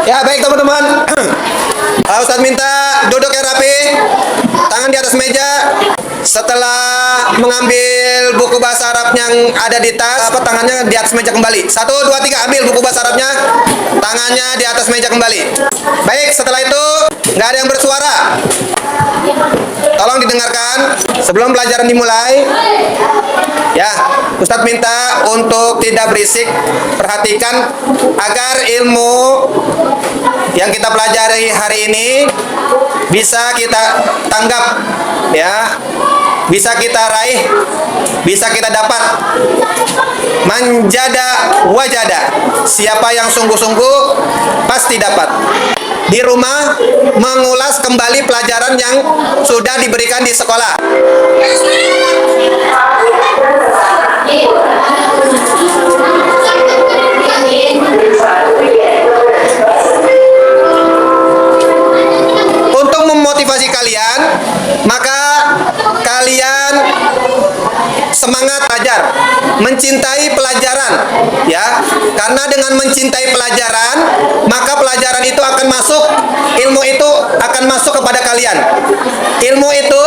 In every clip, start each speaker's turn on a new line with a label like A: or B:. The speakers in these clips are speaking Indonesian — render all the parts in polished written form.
A: Ya, baik teman-teman. Ustadz minta duduk yang rapi, tangan di atas meja. Setelah mengambil buku bahasa Arab yang ada di tas, tangannya di atas meja kembali. 1, 2, 3, ambil buku bahasa Arabnya, tangannya di atas meja kembali. Baik, setelah itu nggak ada yang bersuara. Tolong didengarkan sebelum pelajaran dimulai. Ya, Ustadz minta untuk tidak berisik. Perhatikan agar ilmu yang kita pelajari hari ini bisa kita tanggap, ya, bisa kita raih, bisa kita dapat. Manjada wajada, siapa yang sungguh-sungguh pasti dapat. Di rumah mengulas kembali pelajaran yang sudah diberikan di sekolah. Untuk memotivasi kalian, maka kalian semangat belajar, mencintai pelajaran, ya. Karena dengan mencintai pelajaran, maka pelajaran itu akan masuk, ilmu itu akan masuk kepada kalian. Ilmu itu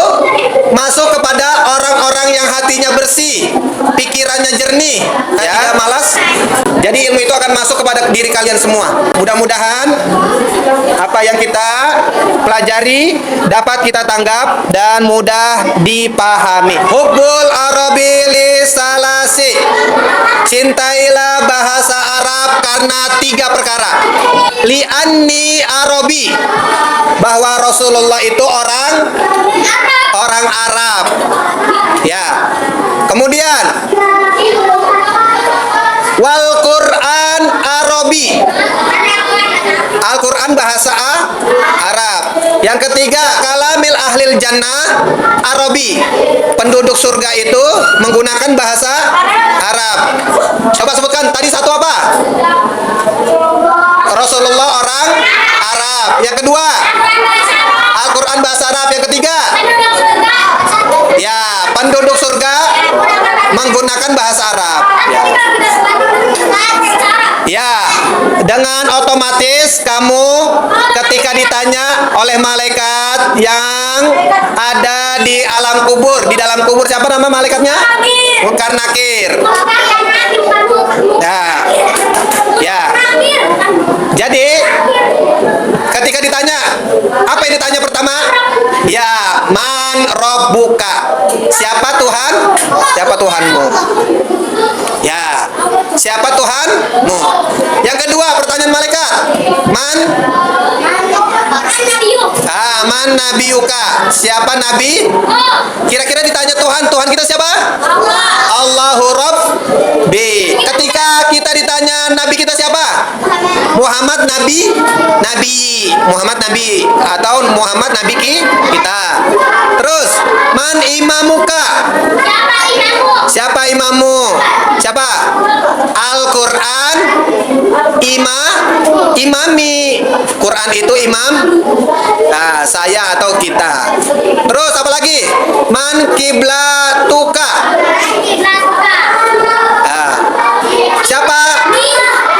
A: masuk kepada orang-orang yang hatinya bersih, pikirannya jernih, ya, tidak malas. Jadi ilmu itu akan masuk kepada diri kalian semua. Mudah-mudahan apa yang kita pelajari dapat kita tanggap dan mudah dipahami. Hubbul Arabi lisalasi, cintailah bahasa Arab karena 3 perkara. Li'anni Arabi, bahwa Rasulullah itu orang Arab, ya. Kemudian wal Quran Arabi, Al-Quran bahasa Arab. Yang ketiga, kalamil ahlil jannah Arabi, penduduk surga itu menggunakan bahasa Arab. Coba sebutkan tadi satu apa? Rasulullah orang Arab. Yang kedua, Al-Quran bahasa Arab. Yang ketiga, ya, penduduk surga menggunakan bahasa Arab. Ya, dengan otomatis kamu ketika ditanya oleh malaikat yang ada di alam kubur, di dalam kubur, siapa nama malaikatnya? Munkar Nakir. Ya, ya. Jadi ketika ditanya, apa yang ditanya pertama? Ya, man robbuka, siapa Tuhan? Siapa Tuhanmu? Ya, siapa Tuhanmu? Yang kedua, pertanyaan malaikat, man nabiyuka, siapa nabi? Kira-kira ditanya Tuhan kita siapa? Allahu Rabbi. Ketika kita ditanya nabi kita siapa? Muhammad nabi Muhammad nabi atau Muhammad nabi kita. Terus, man imamuka, siapa imammu? Siapa? Al-Quran imami. Quran itu imam, nah, saya atau kita. Terus apa lagi? Man kiblatuka, nah, siapa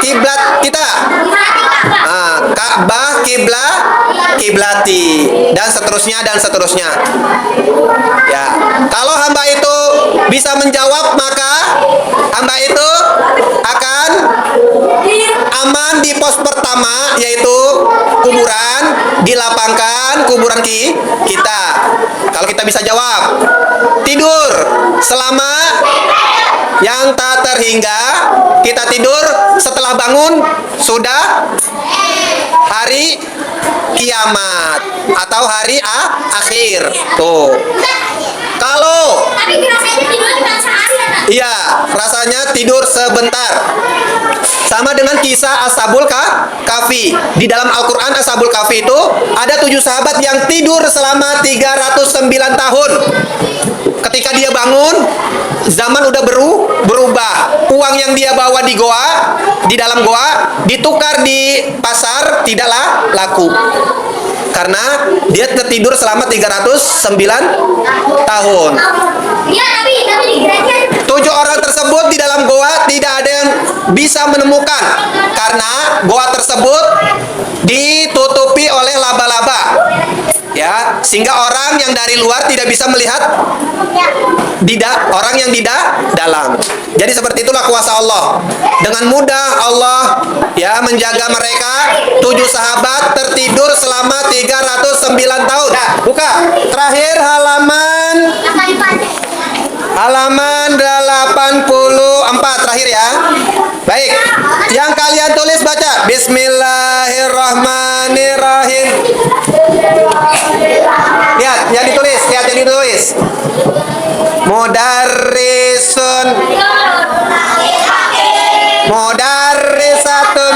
A: kiblat kita? Nah, Ka'bah kiblati, dan seterusnya. Ya, kalau hamba itu bisa menjawab, maka hamba itu akan aman di pos pertama, yaitu kuburan, dilapangkan kuburan kita. Kalau kita bisa jawab. Tidur selama yang tak terhingga, kita tidur setelah bangun sudah hari kiamat atau hari akhir. Tuh. Kalau iya, rasanya tidur sebentar. Sama dengan kisah Ashabul Kahfi. Di dalam Al-Quran Ashabul Kahfi itu ada 7 sahabat yang tidur selama 309 tahun. Ketika dia bangun, zaman udah berubah. Uang yang dia bawa di goa, di dalam goa, ditukar di pasar, tidaklah laku. Karena dia tertidur selama 309 tahun. 7 orang tersebut di dalam goa tidak ada yang bisa menemukan, karena goa tersebut ditutupi oleh laba-laba, ya, sehingga orang yang dari luar tidak bisa melihat orang yang di dalam. Jadi seperti itulah kuasa Allah. Dengan mudah Allah ya menjaga mereka. 7 sahabat tertidur selama 309 tahun. Nah, buka terakhir halaman 84 terakhir ya. Baik, yang kalian tulis baca Bismillahirrahmanirrahim. Lihat yang ditulis, Mudarrisun, Mudarrisatun,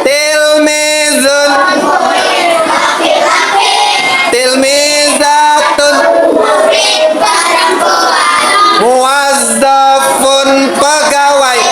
A: Tilmizun, Tilmizatun, Muwazzafun, pegawai.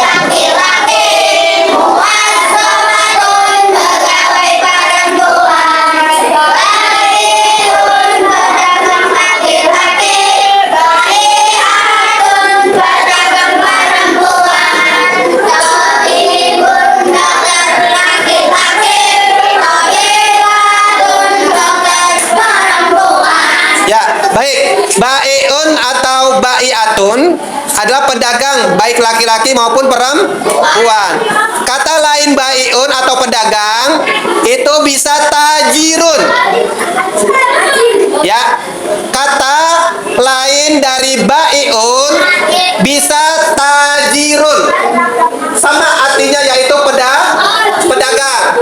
A: Baik, bai'un atau bai'atun adalah pedagang baik laki-laki maupun perempuan. Kata lain bai'un atau pedagang itu bisa tajirun. Ya, kata lain dari bai'un bisa tajirun. Sama artinya yaitu pedagang.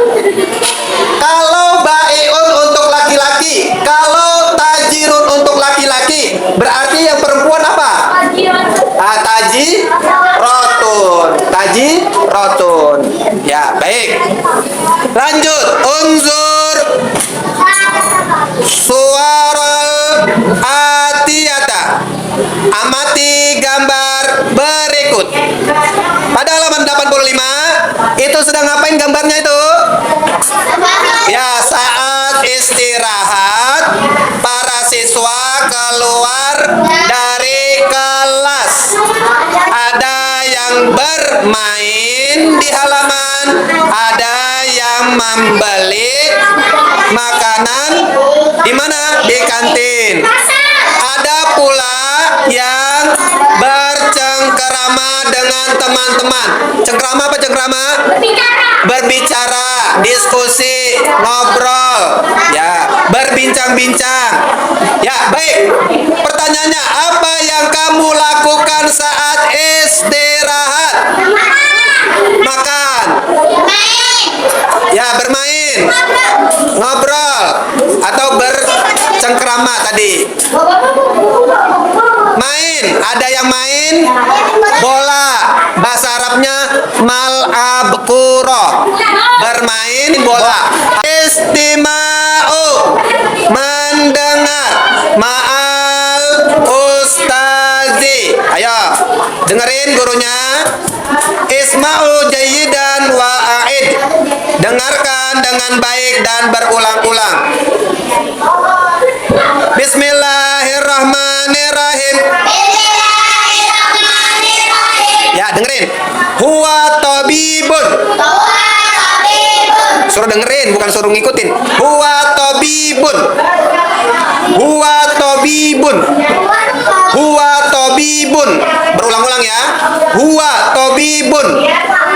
A: Kalau bai'un untuk laki-laki, kalau tajirun untuk laki-laki, berarti yang perempuan apa? Taji rotun. Ya, baik. Lanjut, unzur suwaral atiyata. Amati gambar berikut. Pada halaman 85 itu sedang ngapain gambarnya itu? Ya, saat istirahat para siswa keluar dari kelas. Ada yang bermain di halaman, ada yang membeli makanan di mana? Di kantin. Ada pula yang bercengkerama dengan teman-teman. Cengkerama apa cengkerama? Berbicara, diskusi, ngobrol, ya, berbincang-bincang. Ya, baik. Pertanyaannya, apa yang kamu lakukan saat istirahat? Makan. Ya, bermain, ngobrol, atau bercengkerama tadi. Main, ada yang main bola, bahasa Arabnya mal'ab kuro, bermain bola. Istima'u, mendengar, ma'al ustazi. Ayo, dengerin gurunya. Isma'u jayyidan wa'aid, dengarkan dengan baik dan berulang-ulang. Bismillahirrahmanirrahim. Ya, dengerin. Huwa tabibun. Suruh dengerin, bukan suruh ngikutin. Huwa tabibun. Huwa tabibun. Huwa tabibun. Berulang-ulang ya. Huwa tabibun.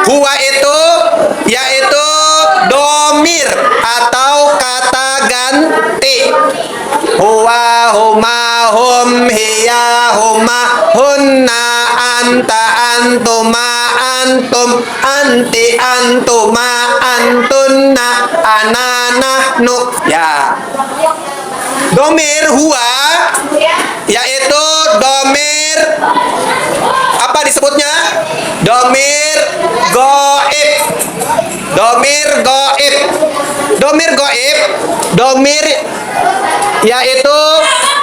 A: Huwa itu yaitu domir atau kata ganti. Huwa, huma, hum, hiya, huma, hunna, anta, antuma, antum, anti, antuma, antunna, ana, nahnu. Ya. Domir huwa yaitu domir apa disebutnya? Domir goib. Domir goib. Domir goib. Domir yaitu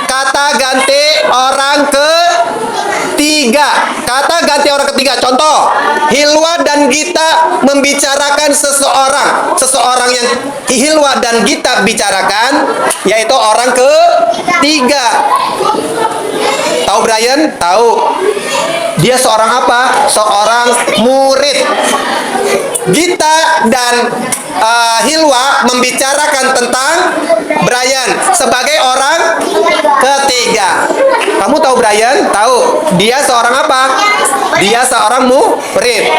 A: kata ganti orang ketiga. Kata ganti orang ketiga. Contoh, Hilwa dan Gita membicarakan seseorang. Seseorang yang Hilwa dan Gita bicarakan yaitu orang ketiga. Tahu Brian? Tahu. Dia seorang apa? Seorang murid. Gita dan Hilwa membicarakan tentang Brian sebagai orang ketiga. Kamu tahu Brian? Tahu. Dia seorang apa? Dia seorang murid.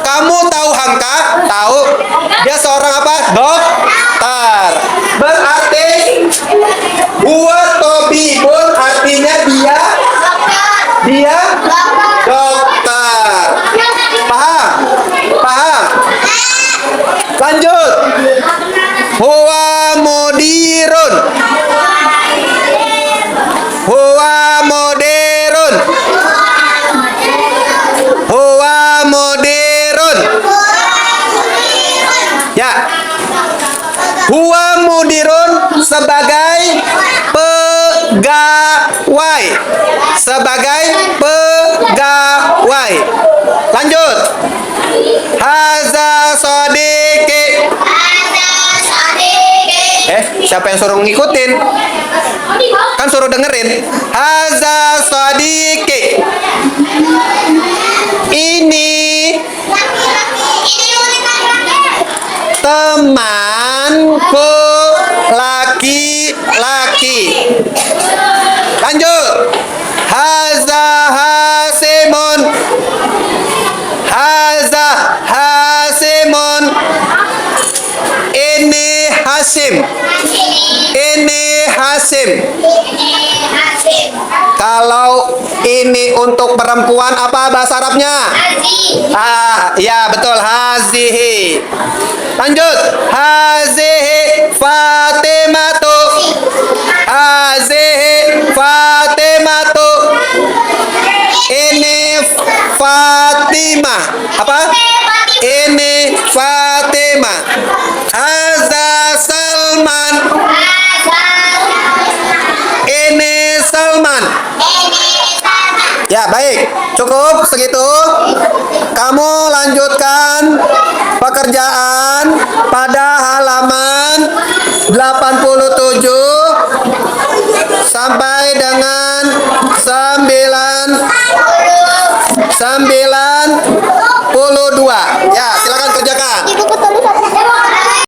A: Kamu tahu Hamka? Tahu. Dia seorang apa? Dokter. Berarti huwa tabibun artinya dia dokter. Paham? Paham? Lanjut. Huwa mudirun. Huwa mudirun. Huwa mudirun. Ya. Huwa mudirun sebagai pegawai. Sebagai pegawai. Lanjut. Haza sodiki. Siapa yang suruh ngikutin? Kan suruh dengerin. Haza sodiki. Ini temanku laki-laki. Lanjut. Haza hasimun. Haza hasimun. Ini Hasim. Ini Hasim. Kalau ini untuk perempuan apa bahasa Arabnya? Ya betul, hazihi. Lanjut. Hazihi Fatimatu. Hazihi Fatimatu. Ini Fatimah. Apa? Ini Fatimah. Haza Salman. Ini Salman. Ya, baik. Cukup segitu. Kamu lanjutkan pekerjaan pada halaman 87 sampai dengan 92. Ya, silakan.